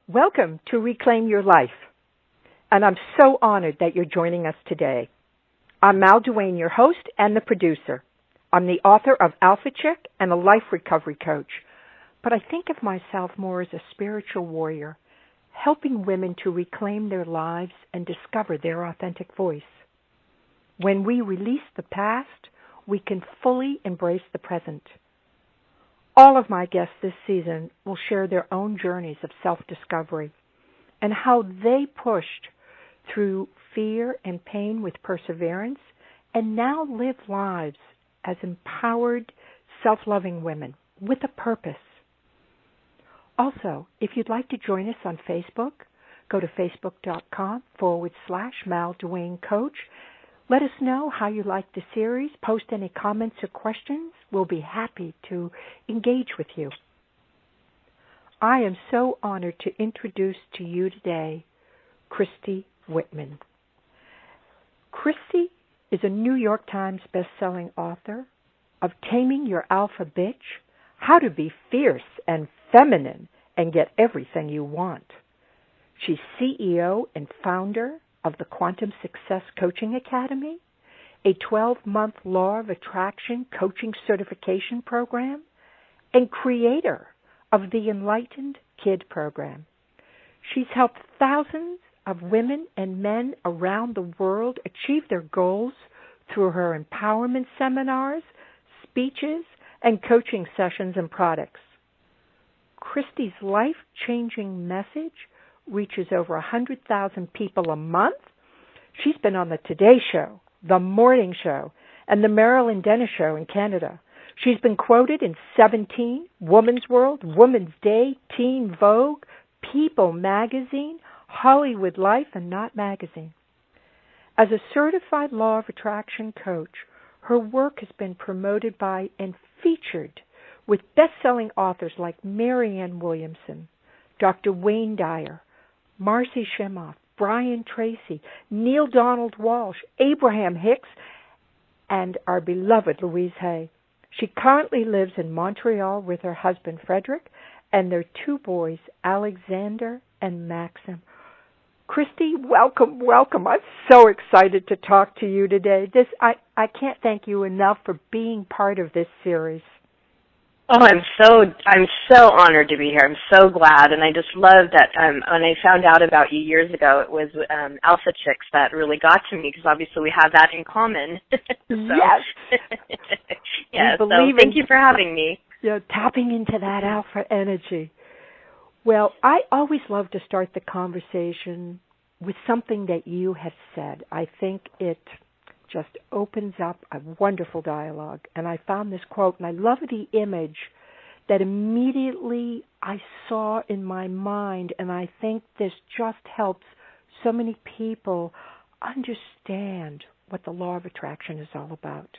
Welcome to Reclaim Your Life, and I'm so honored that you're joining us today. I'm Duane, your host and the producer. I'm the author of Alpha Chick and a life recovery coach, but I think of myself more as a spiritual warrior, helping women to reclaim their lives and discover their authentic voice. When we release the past, we can fully embrace the present. All of my guests this season will share their own journeys of self-discovery and how they pushed through fear and pain with perseverance and now live lives as empowered, self-loving women with a purpose. Also, if you'd like to join us on Facebook, go to facebook.com/Mal Duane Coach. Let us know how you like the series. Post any comments or questions. We'll be happy to engage with you. I am so honored to introduce to you today Christy Whitman. Christy is a New York Times bestselling author of Taming Your Alpha Bitch, How to Be Fierce and Feminine and Get Everything You Want. She's CEO and founder of the Quantum Success Coaching Academy, a 12-month Law of Attraction coaching certification program, and creator of the Enlightened Kid Program. She's helped thousands of women and men around the world achieve their goals through her empowerment seminars, speeches, and coaching sessions and products. Christy's life-changing message reaches over 100,000 people a month. She's been on the Today Show, The Morning Show, and the Marilyn Show in Canada. She's been quoted in 17, Woman's World, Woman's Day, Teen Vogue, People Magazine, Hollywood Life, and Not Magazine. As a certified Law of Attraction coach, her work has been promoted by and featured with best-selling authors like Marianne Williamson, Dr. Dyer, Marci Shimoff, Tracy, Neal Donald Walsch, Abraham-Hicks, and our beloved Louise Hay. She currently lives in Montreal with her husband Frederic and their two boys, Alexander and Maxim. Christy, welcome. I'm so excited to talk to you today. I can't thank you enough for being part of this series. Oh, I'm so honored to be here. I'm so glad, and I just love that. When I found out about you years ago, it was Alpha Chicks that really got to me because obviously we have that in common. Yes. Yeah. So thank you for having me. Yeah, tapping into that alpha energy. Well, I always love to start the conversation with something that you have said. I think it just opens up a wonderful dialogue. And I found this quote, and I love the image that immediately I saw in my mind, and I think this just helps so many people understand what the law of attraction is all about.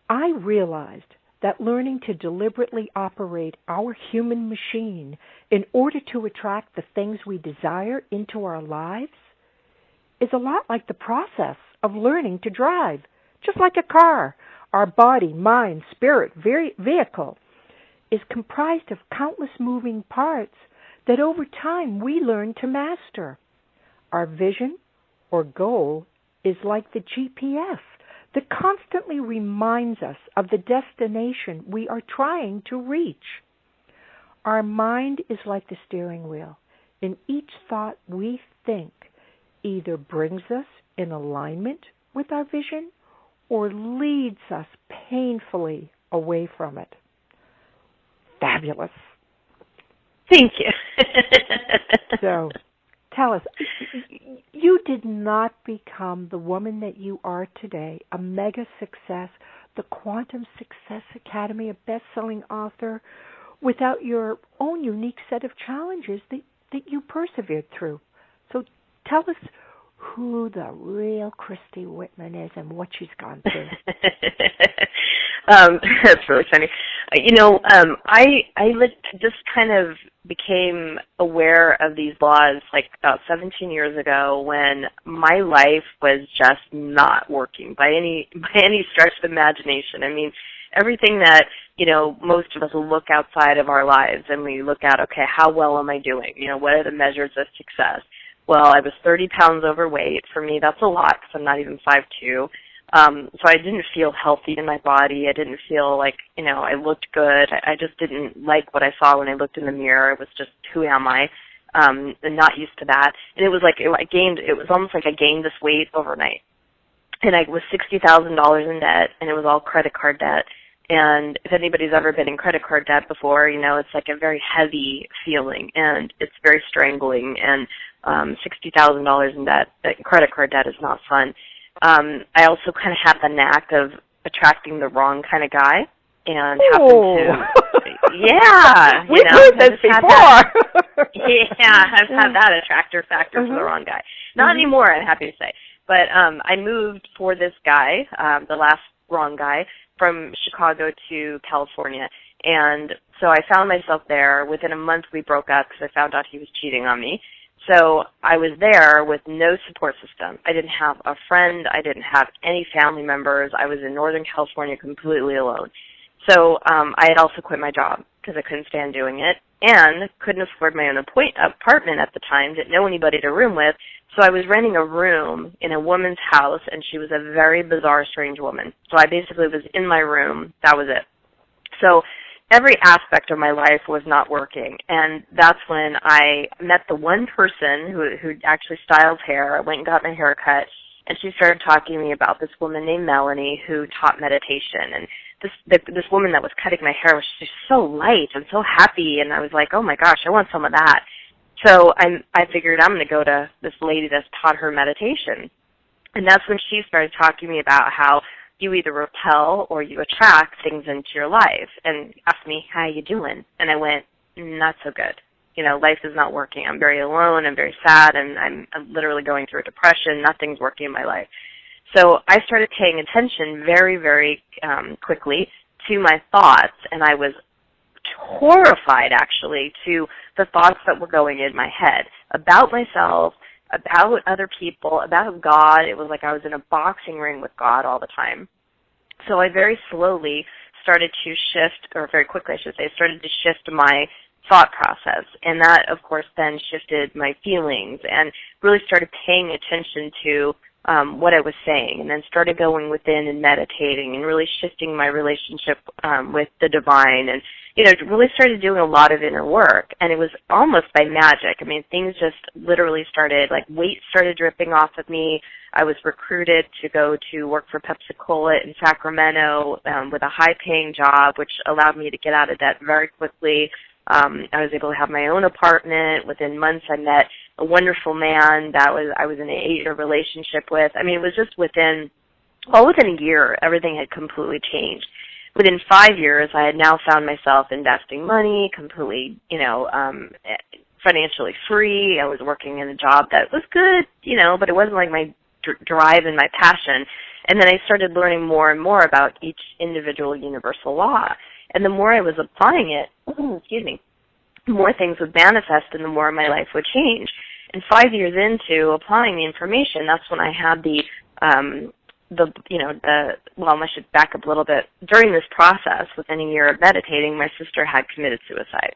I realized that learning to deliberately operate our human machine in order to attract the things we desire into our lives is a lot like the process of learning to drive, just like a car. Our body, mind, spirit, vehicle is comprised of countless moving parts that over time we learn to master. Our vision or goal is like the GPS that constantly reminds us of the destination we are trying to reach. Our mind is like the steering wheel, and each thought we think either brings us in alignment with our vision or leads us painfully away from it. Fabulous. Thank you. So, tell us, you did not become the woman that you are today, a mega success, the Quantum Success Academy, a best-selling author, without your own unique set of challenges that you persevered through. So tell us who the real Christy Whitman is and what she's gone through. That's really funny. I just kind of became aware of these laws like about 17 years ago when my life was just not working by any stretch of the imagination. I mean, everything that, most of us will look outside of our lives and we look at, okay, how well am I doing? What are the measures of success? Well, I was 30 pounds overweight. For me, that's a lot because I'm not even 5'2". So I didn't feel healthy in my body. I didn't feel like, I looked good. I just didn't like what I saw when I looked in the mirror. It was just, who am I? And not used to that. And it was like, it was almost like I gained this weight overnight. And I was $60,000 in debt, and it was all credit card debt. And if anybody's ever been in credit card debt before, it's like a very heavy feeling, and it's very strangling. And $60,000 in debt, credit card debt is not fun. I also kind of had the knack of attracting the wrong kind of guy, and happened to, yeah, we've heard this before. I've had that attractor factor for the wrong guy. Not anymore, I'm happy to say. But I moved for this guy, the last wrong guy, from Chicago to California. And so I found myself there. Within a month, we broke up because I found out he was cheating on me. So I was there with no support system. I didn't have a friend. I didn't have any family members. I was in Northern California completely alone. So I had also quit my job because I couldn't stand doing it and couldn't afford my own apartment at the time, didn't know anybody to room with. So I was renting a room in a woman's house, and she was a very bizarre, strange woman. So I basically was in my room. That was it. So every aspect of my life was not working, and that's when I met the one person who actually styles hair. I went and got my hair cut, and she started talking to me about this woman named Melanie who taught meditation. And this woman that was cutting my hair was just so light and so happy, and I was like, oh my gosh, I want some of that. So I figured I'm going to go to this lady that's taught her meditation. And that's when she started talking to me about how you either repel or you attract things into your life, and asked me, how you doing? And I went, not so good. Life is not working. I'm very alone. I'm very sad, and I'm literally going through a depression. Nothing's working in my life. So I started paying attention very, very quickly to my thoughts, and I was horrified, actually, to the thoughts that were going in my head about myself, about other people, about God. It was like I was in a boxing ring with God all the time. So I very slowly started to shift, or very quickly I should say, started to shift my thought process. And that, of course, then shifted my feelings and really started paying attention to what I was saying, and then started going within and meditating and really shifting my relationship with the divine, and really started doing a lot of inner work. And it was almost by magic. I mean, things just literally started, like weight started dripping off of me. I was recruited to go to work for Pepsi-Cola in Sacramento with a high-paying job, which allowed me to get out of debt very quickly. I was able to have my own apartment. Within months, I met a wonderful man that I was in an 8-year relationship with. I mean, it was just within a year, everything had completely changed. Within 5 years, I had now found myself investing money, completely, financially free. I was working in a job that was good, but it wasn't like my drive and my passion. And then I started learning more and more about each individual universal law. And the more I was applying it, the more things would manifest and the more my life would change. And 5 years into applying the information, that's when I had I should back up a little bit. During this process, within a year of meditating, my sister had committed suicide.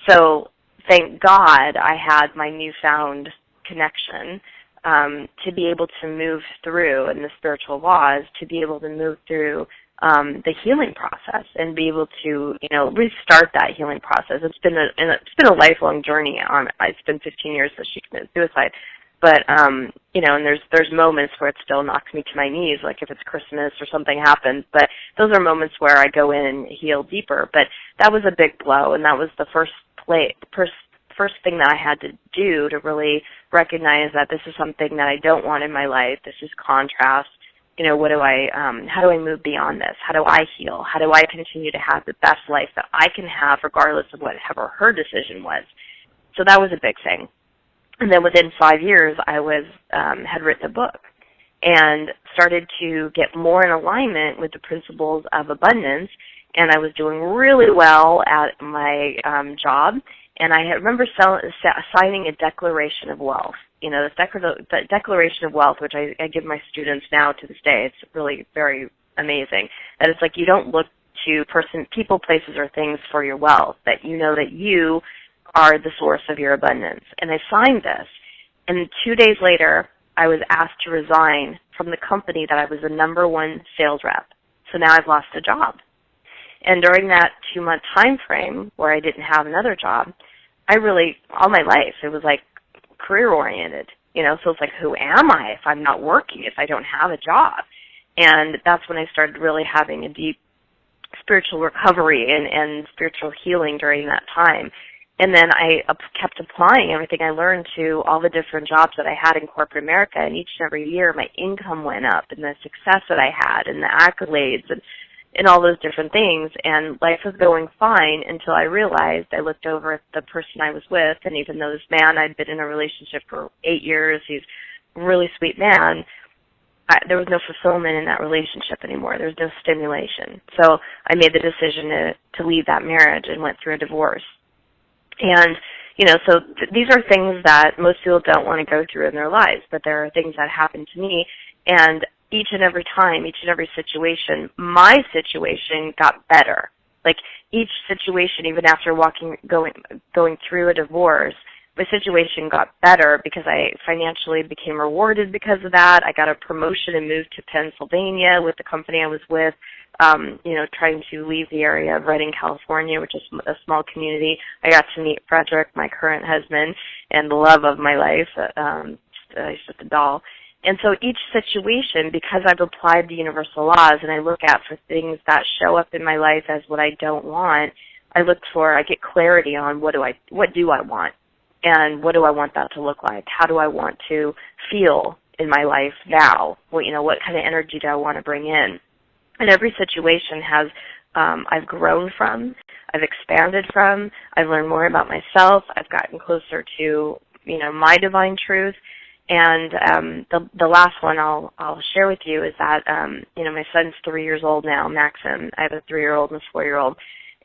So thank God I had my newfound connection to be able to move through, and the spiritual laws, to be able to move through the healing process and be able to, restart that healing process. It's been a lifelong journey. It's been 15 years since she committed suicide. But, and there's moments where it still knocks me to my knees, like if it's Christmas or something happens. But those are moments where I go in and heal deeper. But that was a big blow, and that was the first thing that I had to do to really recognize that this is something that I don't want in my life. This is contrast. How do I move beyond this? How do I heal? How do I continue to have the best life that I can have regardless of whatever her decision was? So that was a big thing. And then within 5 years, I had written a book and started to get more in alignment with the principles of abundance. And I was doing really well at my job. And I remember signing a declaration of wealth. The declaration of wealth, which I give my students now to this day. It's really very amazing. That it's like you don't look to people, places, or things for your wealth, that you know that you are the source of your abundance. And I signed this. And 2 days later, I was asked to resign from the company that I was the #1 sales rep. So now I've lost a job. And during that 2-month time frame where I didn't have another job, all my life, it was like career-oriented, so it's like, who am I if I'm not working, if I don't have a job? And that's when I started really having a deep spiritual recovery and spiritual healing during that time. And then I kept applying everything I learned to all the different jobs that I had in corporate America, and each and every year my income went up, and the success that I had, and the accolades, and all those different things, and life was going fine until I realized, I looked over at the person I was with, and even though this man, I'd been in a relationship for 8 years, he's a really sweet man, there was no fulfillment in that relationship anymore. There was no stimulation. So I made the decision to leave that marriage and went through a divorce. And, so these are things that most people don't want to go through in their lives, but there are things that happened to me. And each and every time, each and every situation, my situation got better. Like each situation, even after going through a divorce, my situation got better because I financially became rewarded because of that. I got a promotion and moved to Pennsylvania with the company I was with, trying to leave the area of Redding, California, which is a small community. I got to meet Frederic, my current husband, and the love of my life. He's just a doll. And so each situation, because I've applied the universal laws and I look at for things that show up in my life as what I don't want, I get clarity on what do I want, and what do I want that to look like? How do I want to feel in my life now? What kind of energy do I want to bring in? And every situation has, I've grown from, I've expanded from, I've learned more about myself, I've gotten closer to, my divine truth. And the last one I'll share with you is that, my son's 3 years old now, Maxim. I have a 3-year-old and a 4-year-old.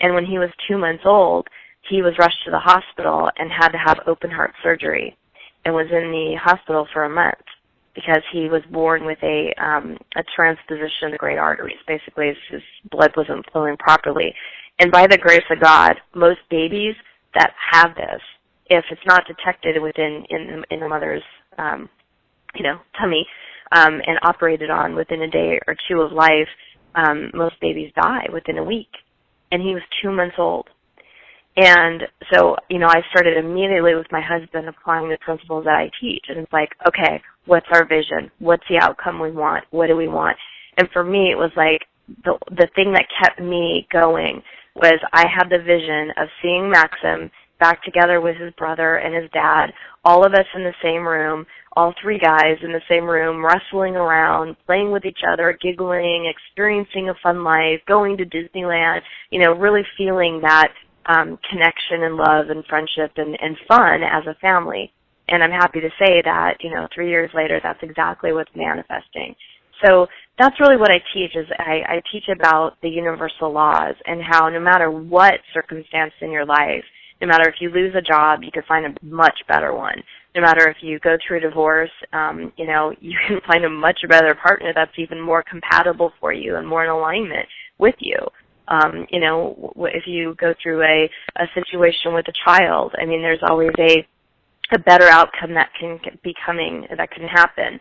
And when he was 2 months old, he was rushed to the hospital and had to have open heart surgery and was in the hospital for a month because he was born with a transposition of the great arteries. Basically, his blood wasn't flowing properly. And by the grace of God, most babies that have this, if it's not detected in the mother's tummy and operated on within a day or two of life, most babies die within a week. And he was 2 months old. And so, I started immediately with my husband applying the principles that I teach. And it's like, okay, what's our vision? What's the outcome we want? What do we want? And for me, it was like the thing that kept me going was I had the vision of seeing Maxim back together with his brother and his dad, all of us in the same room, all 3 guys in the same room, wrestling around, playing with each other, giggling, experiencing a fun life, going to Disneyland, really feeling that connection and love and friendship and fun as a family. And I'm happy to say that, 3 years later, that's exactly what's manifesting. So that's really what I teach is I teach about the universal laws and how no matter what circumstance in your life, no matter if you lose a job, you can find a much better one. No matter if you go through a divorce, you can find a much better partner that's even more compatible for you and more in alignment with you. If you go through a situation with a child, there's always a better outcome that can happen.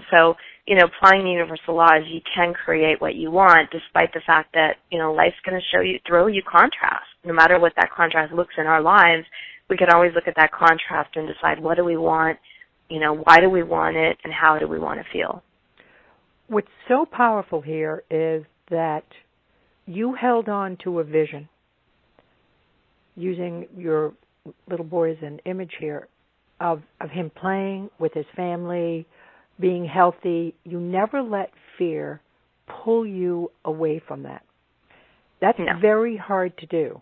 So, applying the universal laws, you can create what you want despite the fact that, life's going to throw you contrast. No matter what that contrast looks in our lives, we can always look at that contrast and decide what do we want, why do we want it, and how do we want to feel. What's so powerful here is that you held on to a vision, using your little boy as an image here, of him playing with his family, being healthy. You never let fear pull you away from that. That's very hard to do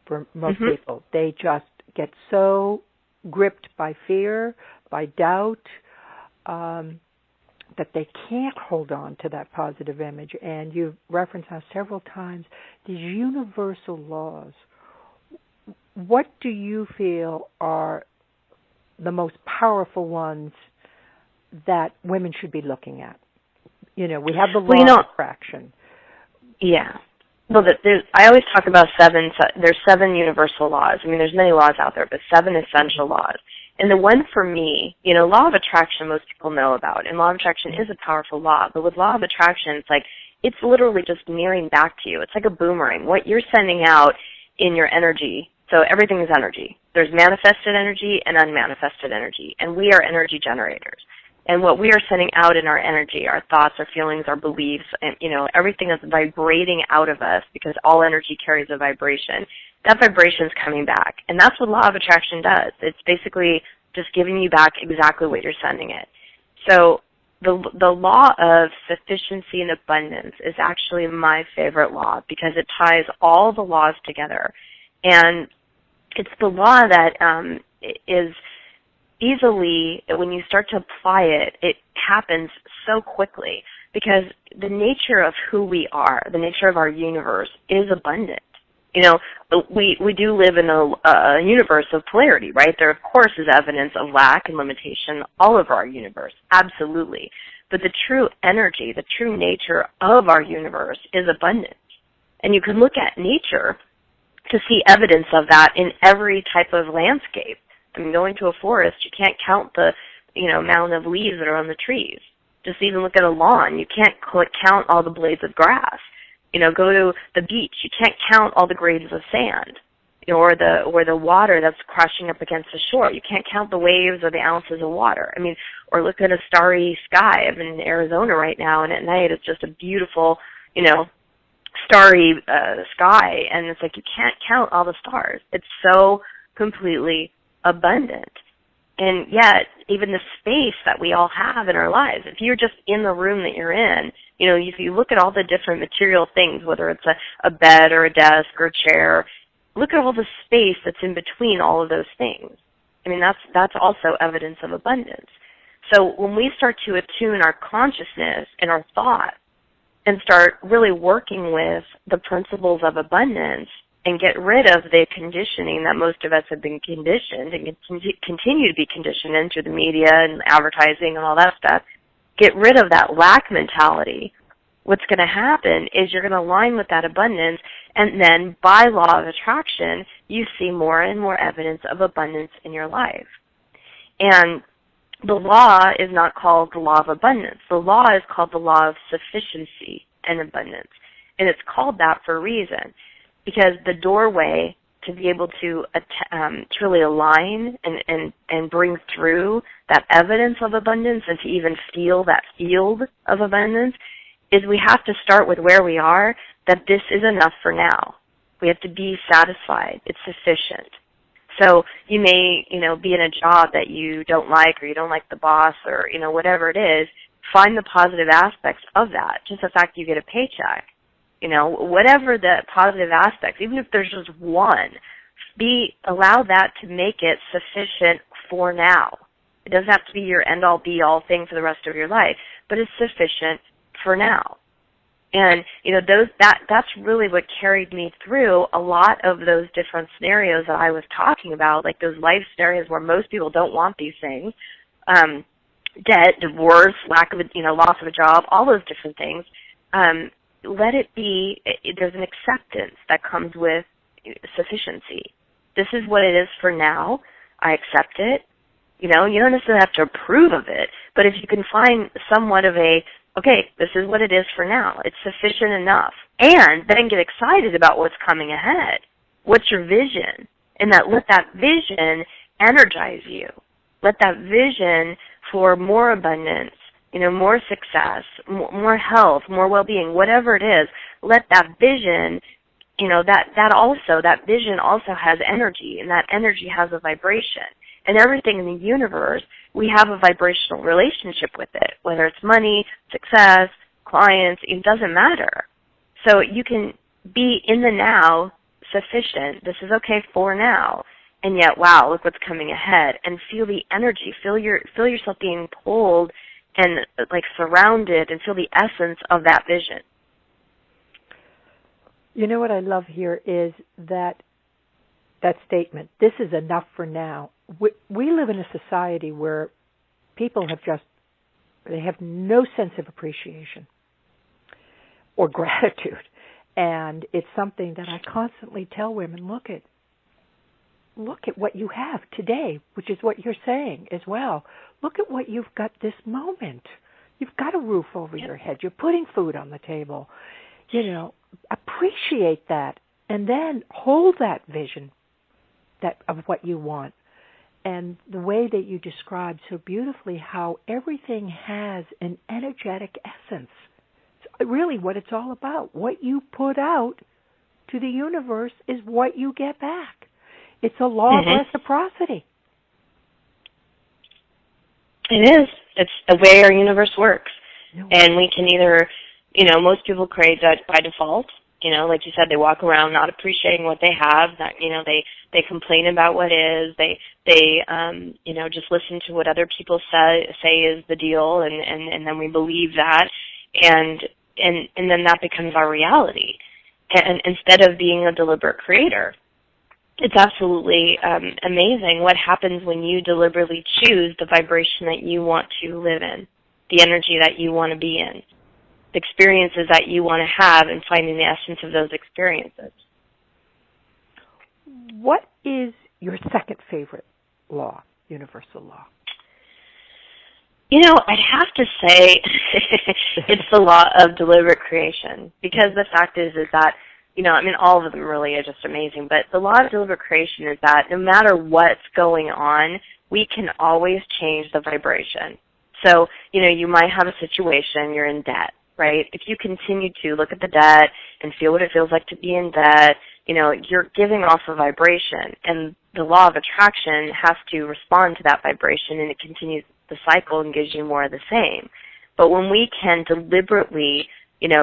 for most people. They just get so gripped by fear, by doubt, that they can't hold on to that positive image. And you've referenced now several times these universal laws. What do you feel are the most powerful ones that women should be looking at? We have the law of attraction. Yeah. I always talk about there's 7 universal laws. I mean, there's many laws out there, but 7 essential laws. And the one for me, law of attraction most people know about. And law of attraction is a powerful law. But with law of attraction, it's literally just mirroring back to you. It's like a boomerang. What you're sending out in your energy, so everything is energy. There's manifested energy and unmanifested energy. And we are energy generators. And what we are sending out in our energy, our thoughts, our feelings, our beliefs, and, everything is vibrating out of us because all energy carries a vibration. That vibration is coming back. And that's what law of attraction does. It's basically just giving you back exactly what you're sending it. So the law of sufficiency and abundance is actually my favorite law because it ties all the laws together. And it's the law that is easily, when you start to apply it, it happens so quickly because the nature of who we are, the nature of our universe is abundant. We do live in a universe of polarity, right? There, of course, is evidence of lack and limitation all over our universe, absolutely. But the true energy, the true nature of our universe is abundant. And you can look at nature to see evidence of that in every type of landscape. I mean, going to a forest, you can't count the, amount of leaves that are on the trees. Just even look at a lawn, you can't count all the blades of grass. Go to the beach, you can't count all the grains of sand, or the water that's crashing up against the shore. You can't count the waves or the ounces of water. I mean, or look at a starry sky. I'm in Arizona right now, and at night it's just a beautiful, starry sky, and it's like you can't count all the stars. It's so completely abundant. And yet, even the space that we all have in our lives, if you're just in the room that you're in, if you look at all the different material things, whether it's a bed or a desk or a chair, look at all the space that's in between all of those things. I mean, that's also evidence of abundance. So when we start to attune our consciousness and our thought and start really working with the principles of abundance, and get rid of the conditioning that most of us have been conditioned and continue to be conditioned into the media and advertising and all that stuff, get rid of that lack mentality, what's going to happen is you're going to align with that abundance, and then by law of attraction, you see more and more evidence of abundance in your life. And the law is not called the law of abundance. The law is called the law of sufficiency and abundance. And it's called that for a reason. Because the doorway to be able to truly align and bring through that evidence of abundance and to even feel that field of abundance is we have to start with where we are, that this is enough for now. We have to be satisfied. It's sufficient. So you may, be in a job that you don't like, or you don't like the boss, or, whatever it is. Find the positive aspects of that. Just the fact you get a paycheck. Whatever the positive aspects, even if there's just one, allow that to make it sufficient for now. It doesn't have to be your end-all, be-all thing for the rest of your life, but it's sufficient for now. And, that's really what carried me through a lot of those different scenarios that I was talking about, like those life scenarios where most people don't want these things, debt, divorce, lack of, loss of a job, all those different things. Let it be, there's an acceptance that comes with sufficiency. This is what it is for now. I accept it. You don't necessarily have to approve of it, but if you can find somewhat of okay, this is what it is for now. It's sufficient enough. And then get excited about what's coming ahead. What's your vision? And let that vision energize you. Let that vision for more abundance, more success, more health, more well-being, whatever it is, let that vision, that vision also has energy, and that energy has a vibration. And everything in the universe, we have a vibrational relationship with it, whether it's money, success, clients, it doesn't matter. So you can be in the now, sufficient, this is okay for now, and yet, wow, look what's coming ahead, and feel the energy, feel yourself being pulled and surrounded, and feel the essence of that vision. What I love here is that statement, this is enough for now. We live in a society where people they have no sense of appreciation or gratitude. And it's something that I constantly tell women, look at what you have today, which is what you're saying as well. Look at what you've got this moment. You've got a roof over your head. You're putting food on the table. Appreciate that, and then hold that vision of what you want. And the way that you described so beautifully how everything has an energetic essence. It's really what it's all about. What you put out to the universe is what you get back. It's a law of reciprocity. It is. It's the way our universe works. And we can either, most people create that by default. Like you said, they walk around not appreciating what they have. That they complain about what is. They just listen to what other people say is the deal, and then we believe that, and then that becomes our reality. And instead of being a deliberate creator, it's absolutely amazing what happens when you deliberately choose the vibration that you want to live in, the energy that you want to be in, the experiences that you want to have, and finding the essence of those experiences. What is your second favorite law, universal law? I'd have to say it's the law of deliberate creation, because the fact is that, all of them really are just amazing, but the law of deliberate creation is that no matter what's going on, we can always change the vibration. So, you might have a situation, you're in debt, right? If you continue to look at the debt and feel what it feels like to be in debt, you're giving off a vibration, and the law of attraction has to respond to that vibration, and it continues the cycle and gives you more of the same. But when we can deliberately,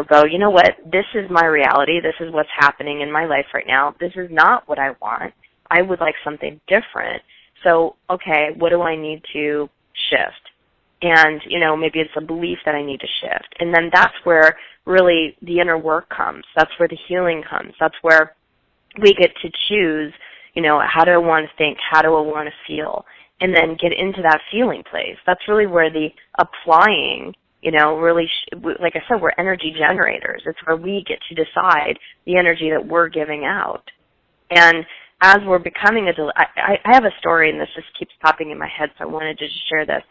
go, what, this is my reality, this is what's happening in my life right now, this is not what I want, I would like something different. So, okay, what do I need to shift? And, maybe it's a belief that I need to shift. And then that's where really the inner work comes. That's where the healing comes. That's where we get to choose, how do I want to think? How do I want to feel? And then get into that feeling place. That's really where the applying, really, like I said, we're energy generators. It's where we get to decide the energy that we're giving out. And as we're becoming I have a story, and this just keeps popping in my head, so I wanted to just share this.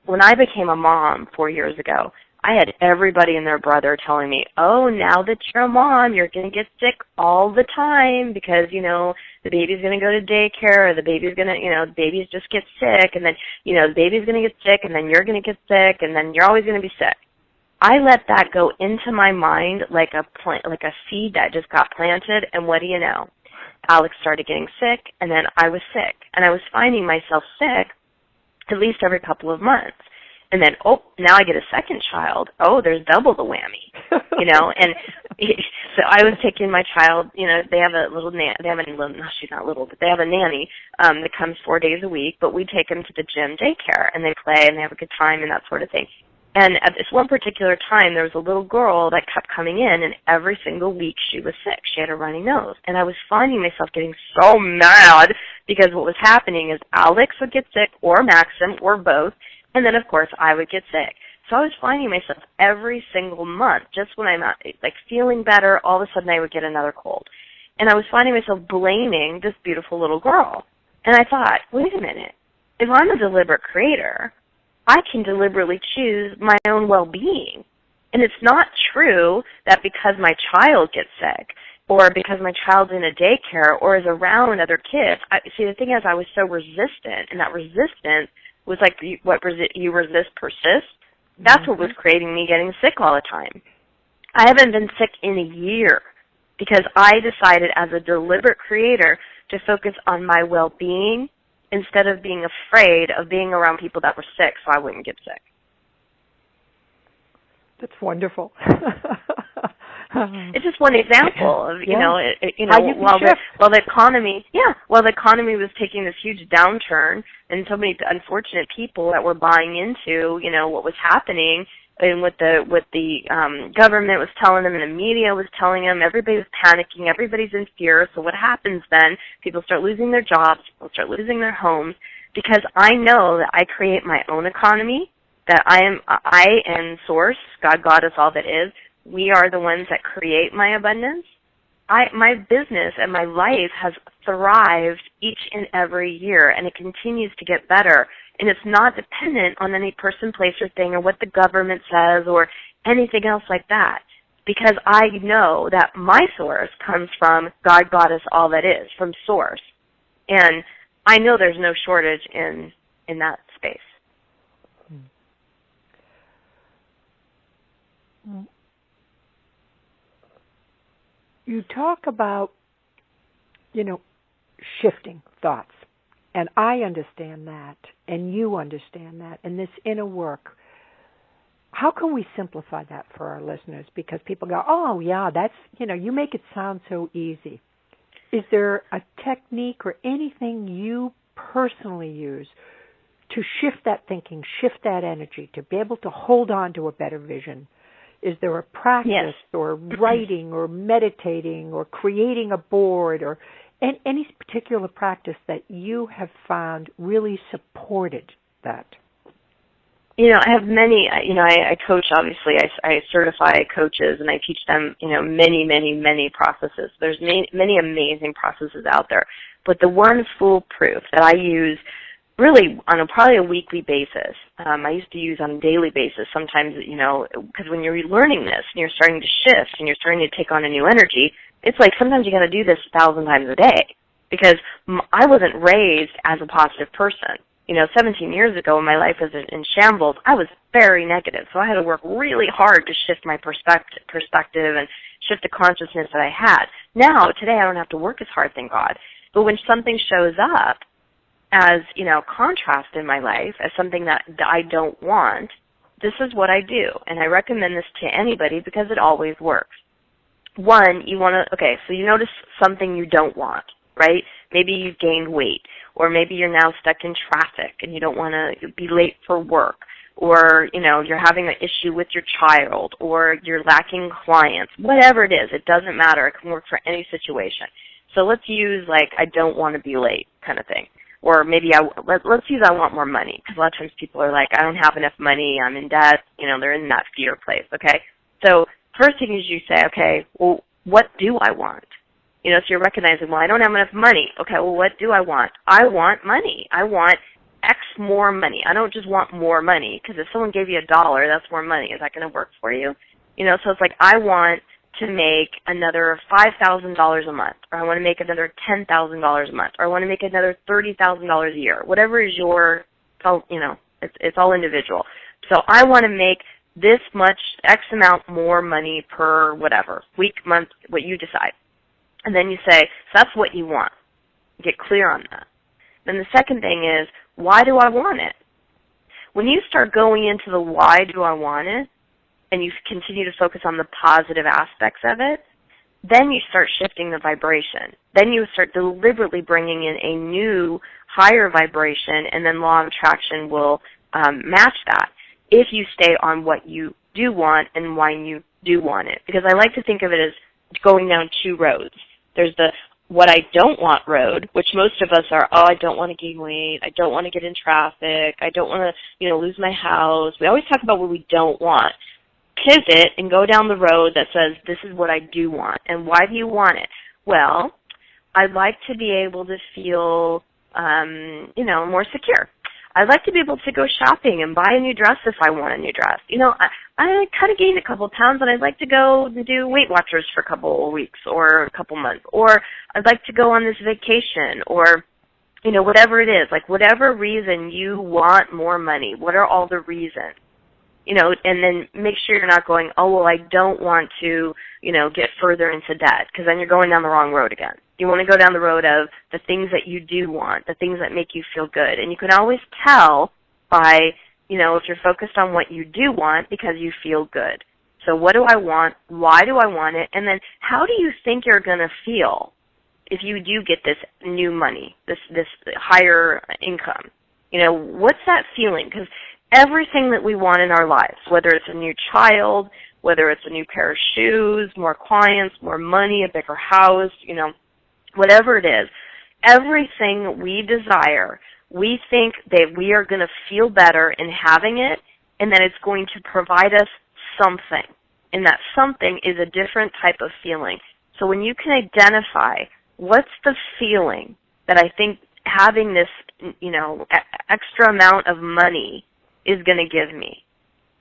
When I became a mom 4 years ago, I had everybody and their brother telling me, oh, now that you're a mom, you're going to get sick all the time because, the baby's going to go to daycare, or the baby's going to, the babies just get sick, and then, the baby's going to get sick, and then you're going to get sick, and then you're always going to be sick. I let that go into my mind like a seed that just got planted, and what do you know? Alex started getting sick, and then I was sick, and I was finding myself sick at least every couple of months. And then, now I get a second child. Oh, there's double the whammy, And so I was taking my child, they have a little she's not little, but they have a nanny that comes 4 days a week, but we take them to the gym daycare, and they play, and they have a good time, and that sort of thing. And at this one particular time, there was a little girl that kept coming in, and every single week she was sick. She had a runny nose. And I was finding myself getting so mad because what was happening is Alex would get sick, or Maxim, or both, and then, of course, I would get sick. So I was finding myself every single month, just when I'm feeling better, all of a sudden I would get another cold. And I was finding myself blaming this beautiful little girl. And I thought, wait a minute, if I'm a deliberate creator, I can deliberately choose my own well-being. And it's not true that because my child gets sick, or because my child's in a daycare, or is around other kids. See, the thing is, I was so resistant, and that resistance was like you resist persists. That's what was creating me getting sick all the time. I haven't been sick in a year because I decided as a deliberate creator to focus on my well-being instead of being afraid of being around people that were sick so I wouldn't get sick. That's wonderful. It's just one example of, while the economy was taking this huge downturn, and so many unfortunate people that were buying into, what was happening, and what the government was telling them, and the media was telling them, everybody was panicking, everybody's in fear. So what happens then? People start losing their jobs, people start losing their homes, because I know that I create my own economy, that I am source, God is all that is. we are the ones that create my abundance, my business and my life has thrived each and every year, and it continues to get better. And it's not dependent on any person, place, or thing, or what the government says, or anything else like that. Because I know that my source comes from God, Goddess, all that is, from source. And I know there's no shortage in that space. You talk about, shifting thoughts. And I understand that, and you understand that, and this inner work. How can we simplify that for our listeners? Because people go, oh, yeah, that's, you make it sound so easy. Is there a technique or anything you personally use to shift that thinking, shift that energy, to be able to hold on to a better vision? Is there a practice or writing or meditating or creating a board or any particular practice that you have found really supported that? I have many, I coach, obviously. I certify coaches, and I teach them, many, many, many processes. There's many amazing processes out there. But the one foolproof that I use really on probably a weekly basis, I used to use on a daily basis sometimes, because when you're learning this and you're starting to shift and you're starting to take on a new energy, it's like sometimes you got to do this 1,000 times a day, because I wasn't raised as a positive person. 17 years ago when my life was in shambles, I was very negative. So I had to work really hard to shift my perspective and shift the consciousness that I had. Now, today, I don't have to work as hard, thank God. But when something shows up as, contrast in my life, as something that I don't want, this is what I do. And I recommend this to anybody because it always works. One, so you notice something you don't want, right? Maybe you've gained weight, or maybe you're now stuck in traffic and you don't want to be late for work, or, you're having an issue with your child, or you're lacking clients. Whatever it is, it doesn't matter. It can work for any situation. So let's use, I don't want to be late kind of thing. Or maybe let's use I want more money, because a lot of times people are like, I don't have enough money, I'm in debt, they're in that fear place, okay? So first thing is you say, okay, well, what do I want? So you're recognizing, well, I don't have enough money. Okay, well, what do I want? I want money. I want X more money. I don't just want more money, because if someone gave you $1, that's more money. Is that going to work for you? So it's like I want to make another $5,000 a month, or I want to make another $10,000 a month, or I want to make another $30,000 a year. Whatever is it's all individual. So I want to make this much, X amount more money per whatever, week, month, what you decide. And then you say, so that's what you want. Get clear on that. Then the second thing is, why do I want it? When you start going into the why do I want it, and you continue to focus on the positive aspects of it, then you start shifting the vibration. Then you start deliberately bringing in a new, higher vibration, and then law of attraction will match that if you stay on what you do want and why you do want it. Because I like to think of it as going down two roads. There's the what I don't want road, which most of us are, I don't want to gain weight, I don't want to get in traffic, I don't want to, lose my house. We always talk about what we don't want. Pivot and go down the road that says, this is what I do want. And why do you want it? Well, I'd like to be able to feel, more secure. I'd like to be able to go shopping and buy a new dress if I want a new dress. I kind of gained a couple of pounds, and I'd like to go and do Weight Watchers for a couple of weeks or a couple months. Or I'd like to go on this vacation, or, whatever it is. Like, whatever reason you want more money, what are all the reasons? And then make sure you're not going, I don't want to, get further into debt, because then you're going down the wrong road again. You want to go down the road of the things that you do want, the things that make you feel good. And you can always tell by, if you're focused on what you do want, because you feel good. So what do I want? Why do I want it? And then how do you think you're going to feel if you do get this new money, this higher income? What's that feeling? Because everything that we want in our lives, whether it's a new child, whether it's a new pair of shoes, more clients, more money, a bigger house, whatever it is, everything we desire, we think that we are going to feel better in having it, and that it's going to provide us something. and that something is a different type of feeling. So when you can identify what's the feeling that I think having this, extra amount of money is going to give me.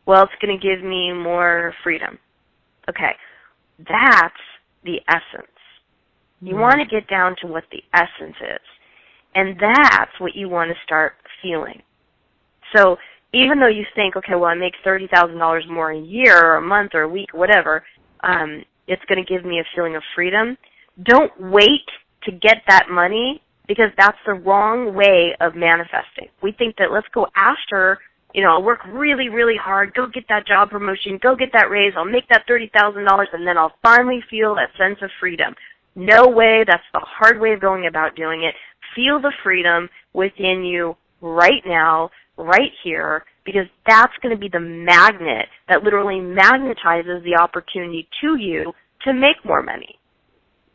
Well, it's going to give me more freedom. Okay, that's the essence. You want to get down to what the essence is, and that's what you want to start feeling. So even though you think, okay, well, I make $30,000 more a year or a month or a week or whatever, it's going to give me a feeling of freedom. Don't wait to get that money, because that's the wrong way of manifesting. We think that let's go after, I'll work really, really hard, go get that job promotion, go get that raise, I'll make that $30,000, and then I'll finally feel that sense of freedom. No way. That's the hard way of going about doing it. Feel the freedom within you right now, right here, because that's going to be the magnet that literally magnetizes the opportunity to you to make more money.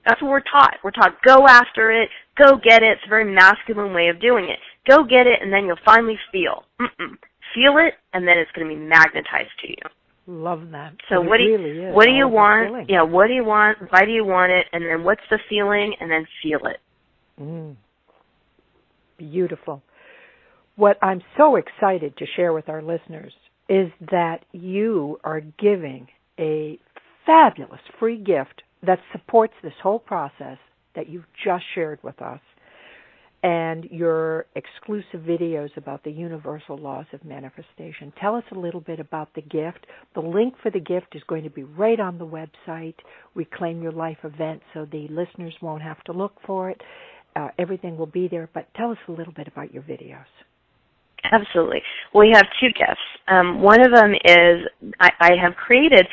That's what we're taught. We're taught, go after it, go get it. It's a very masculine way of doing it. Go get it, and then you'll finally feel. Feel it, and then it's going to be magnetized to you. Love that. So what do you want? Yeah, what do you want? Why do you want it? And then what's the feeling? And then feel it. Beautiful. What I'm so excited to share with our listeners is that you are giving a fabulous free gift that supports this whole process that you've just shared with us, and your exclusive videos about the universal laws of manifestation. Tell us a little bit about the gift. The link for the gift is going to be right on the website, Reclaim Your Life event, so the listeners won't have to look for it. Everything will be there, but tell us a little bit about your videos. Absolutely. We have two gifts. One of them is I have created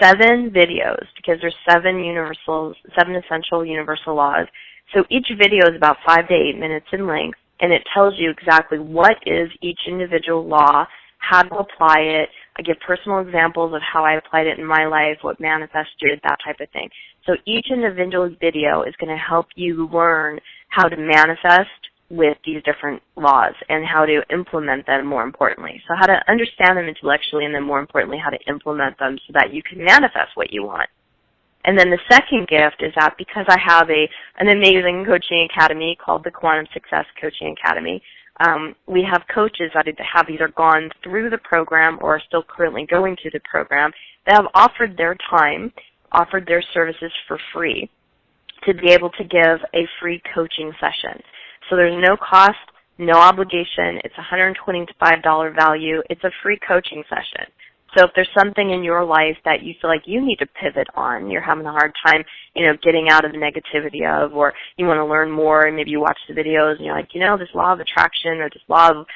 7 videos, because there's 7 essential universal laws. So each video is about 5 to 8 minutes in length, and it tells you exactly what is each individual law, how to apply it. I give personal examples of how I applied it in my life, what manifested, that type of thing. So each individual video is going to help you learn how to manifest with these different laws and how to implement them, more importantly. So how to understand them intellectually, and then more importantly, how to implement them so that you can manifest what you want. And then the second gift is that because I have an amazing coaching academy called the Quantum Success Coaching Academy, we have coaches that have either gone through the program or are still currently going through the program that have offered their time, offered their services for free to be able to give a free coaching session. So there's no cost, no obligation. It's $125 value. It's a free coaching session. So if there's something in your life that you feel like you need to pivot on, you're having a hard time, getting out of the negativity of, or you want to learn more, and maybe you watch the videos and you're like, this law of attraction or this law of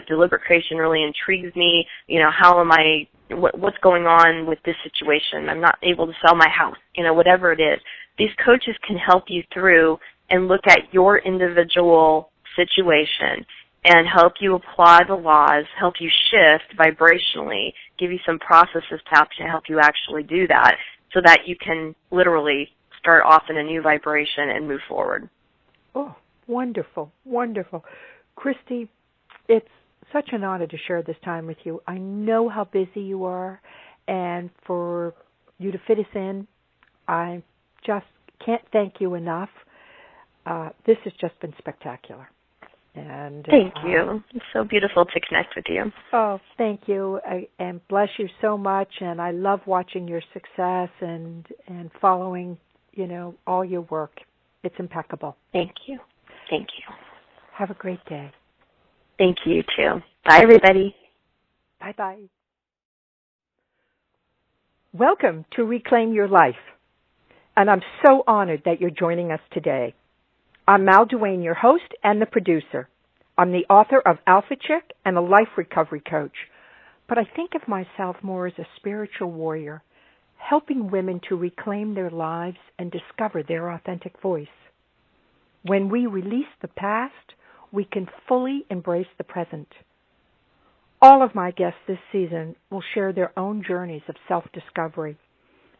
deliberate creation really intrigues me. How am I, what's going on with this situation? I'm not able to sell my house, whatever it is. These coaches can help you through and look at your individual situation and help you apply the laws, help you shift vibrationally, give you some processes to help you actually do that so that you can literally start off in a new vibration and move forward. Oh, wonderful, wonderful. Christy, it's such an honor to share this time with you. I know how busy you are, and for you to fit us in, I just can't thank you enough. This has just been spectacular. And thank you. It's so beautiful to connect with you. Oh, thank you, and bless you so much. And I love watching your success and following, all your work. It's impeccable. Thank you. Thank you. Have a great day. Thank you, too. Bye, everybody. Bye-bye. Welcome to Reclaim Your Life. And I'm so honored that you're joining us today. I'm Duane, your host and the producer. I'm the author of Alpha Chick and a life recovery coach. But I think of myself more as a spiritual warrior, helping women to reclaim their lives and discover their authentic voice. When we release the past, we can fully embrace the present. All of my guests this season will share their own journeys of self-discovery.